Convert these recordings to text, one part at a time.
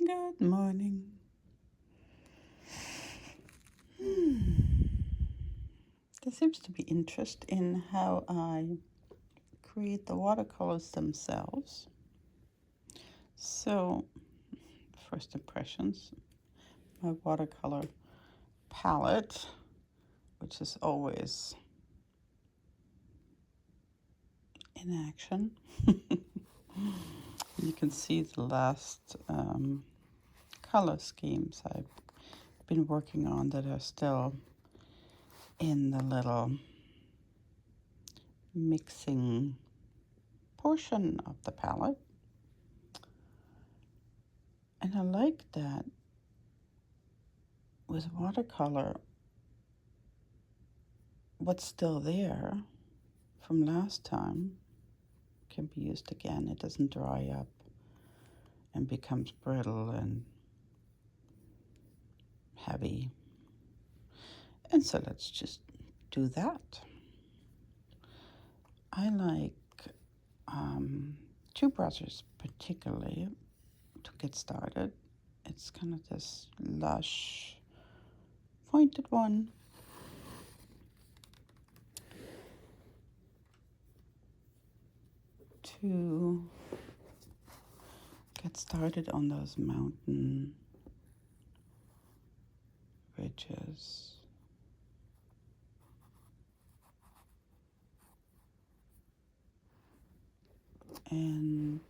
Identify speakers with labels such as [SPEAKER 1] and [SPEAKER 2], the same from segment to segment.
[SPEAKER 1] Good morning. There seems to be interest in how I create the watercolors themselves. So, first impressions, my watercolor palette, which is always in action. You can see the last color schemes I've been working on that are still in the little mixing portion of the palette. And I like that with watercolor, what's still there from last time can be used again. It doesn't dry up and becomes brittle and heavy. And so let's just do that. I like two brushes particularly to get started. It's kind of this lush pointed one. To get started on those mountain ridges. And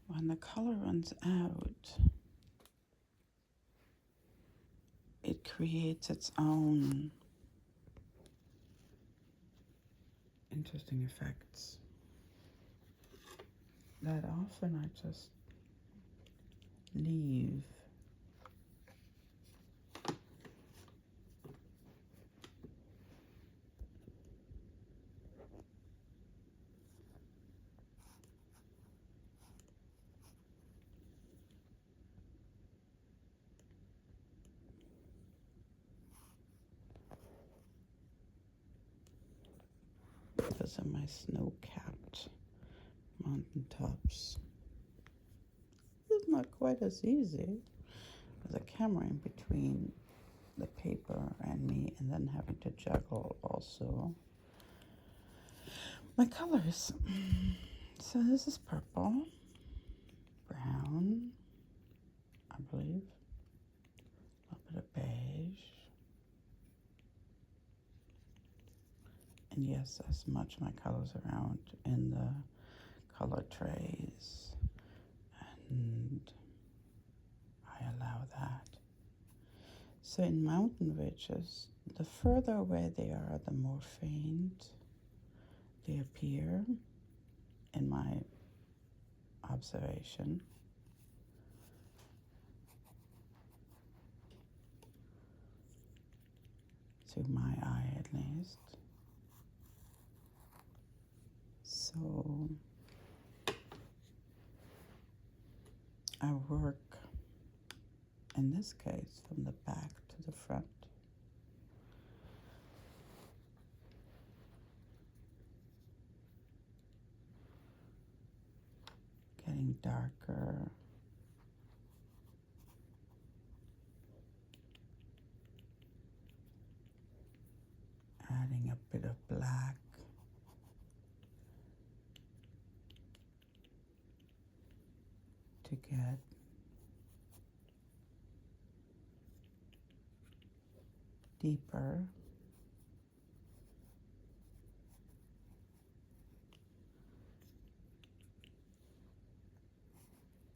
[SPEAKER 1] when the color runs out, it creates its own interesting effects that often I just leave. Those are my snow-capped mountaintops. It's not quite as easy as a camera in between the paper and me, and then having to juggle also my colors. So this is purple, brown, I believe, a little bit of beige, and yes, as much of my colors around in the color trays, and I allow that. So in mountain ridges, the further away they are, the more faint they appear in my observation. To my eye at least. So I work, in this case, from the back to the front. Getting darker. Adding a bit of black. To get deeper.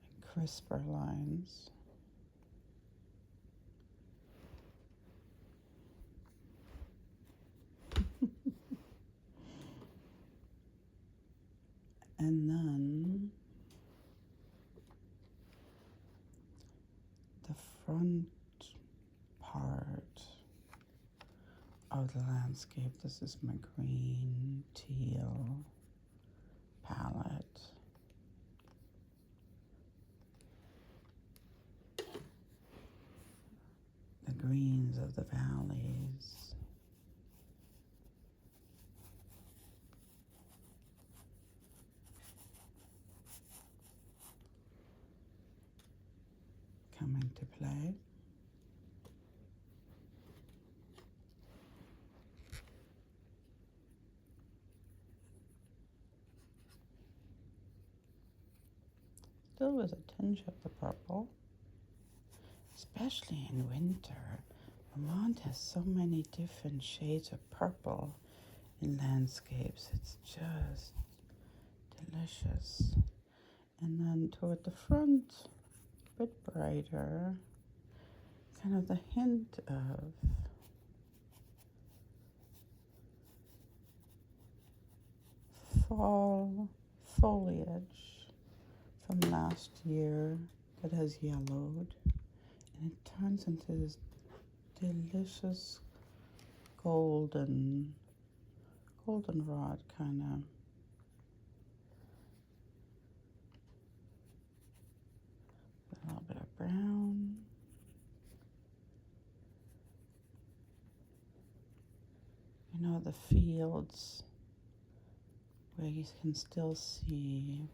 [SPEAKER 1] And crisper lines. And then the front part of the landscape. This is my green teal palette. The greens of the valleys. come into play. Still with a tinge of the purple, especially in winter. Vermont has so many different shades of purple in landscapes. It's just delicious. And then toward the front, a bit brighter, kind of the hint of fall foliage from last year that has yellowed, and it turns into this delicious goldenrod kind of. A little bit of brown. You know, the fields where you can still see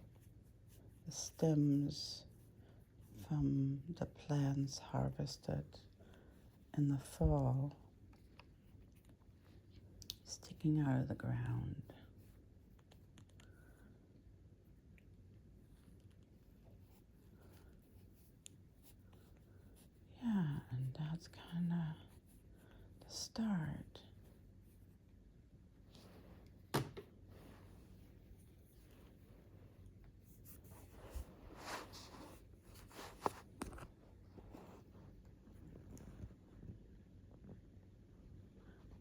[SPEAKER 1] the stems from the plants harvested in the fall sticking out of the ground. Yeah, and that's kind of the start.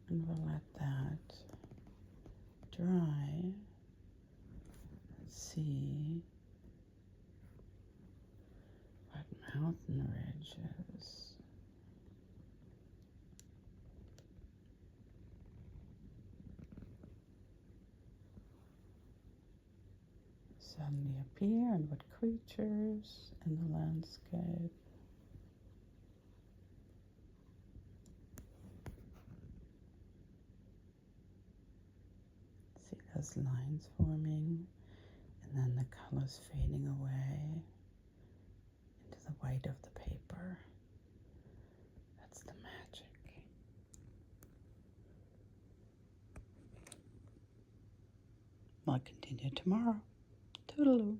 [SPEAKER 1] And we'll let that dry. Let's see what mountain ridges. Suddenly appear and what creatures in the landscape. See those lines forming and then the colors fading away into the white of the paper. That's the magic. I'll continue tomorrow. Toodaloo.